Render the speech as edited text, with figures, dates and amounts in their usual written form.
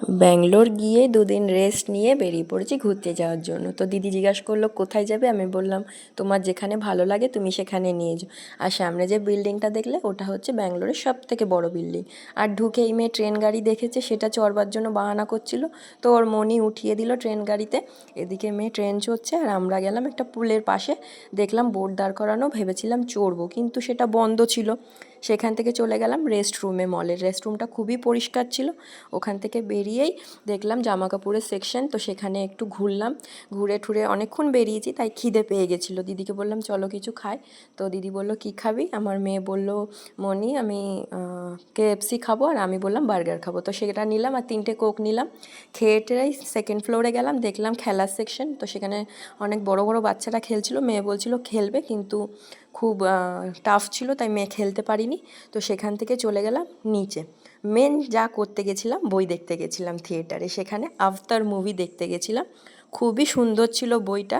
ব্যাঙ্গালোর গিয়ে 2 দিন রেস্ট নিয়ে বেরিয়ে পড়েছি ঘুরতে যাওয়ার জন্য। তো দিদি জিজ্ঞাসা করলো কোথায় যাবে, আমি বললাম তোমার যেখানে ভালো লাগে তুমি সেখানে নিয়ে যাও। আর সামনে যে বিল্ডিংটা দেখলে ওটা হচ্ছে ব্যাঙ্গালোরের সব থেকে বড় বিল্ডিং। আর ঢুকেই মেয়ে ট্রেন গাড়ি দেখেছে, সেটা চড়বার জন্য বাহানা করছিল, তো ওর মনি উঠিয়ে দিল ট্রেন গাড়িতে। এদিকে মেয়ে ট্রেন চড়ছে আর আমরা গেলাম একটা পুলের পাশে, দেখলাম বোট দাঁড় করানো, ভেবেছিলাম চড়বো কিন্তু সেটা বন্ধ ছিল। সেখান থেকে চলে গেলাম রেস্টরুমে, মলের রেস্টরুমটা খুবই পরিষ্কার ছিল। ওখান থেকে বেরিয়েই দেখলাম জামা কাপড়ের সেকশন, তো সেখানে একটু ঘুরলাম, ঘুরে ঠুরে অনেকক্ষণ বেরিয়েছি, তাই খিদে পেয়ে গেছিলো। দিদিকে বললাম চলো কিছু খাই। তো দিদি বলল কী খাবি, আমার মেয়ে বলল মনি আমি KFC খাবো, আর আমি বললাম বার্গার খাবো। তো সেটা নিলাম আর 3টে কোক নিলাম। খেয়ে টেরাই সেকেন্ড ফ্লোরে গেলাম, দেখলাম খেলার সেকশন, তো সেখানে অনেক বড় বড় বাচ্চারা খেলছিল। মেয়ে বলছিল খেলবে কিন্তু খুব টাফ ছিল, তাই মেয়ে খেলতে পারিনি। তো সেখান থেকে চলে গেলাম নিচে। মেন যা করতে গেছিলাম, বই দেখতে গেছিলাম থিয়েটারে, সেখানে আফতার মুভি দেখতে গেছিলাম। খুবই সুন্দর ছিল বইটা।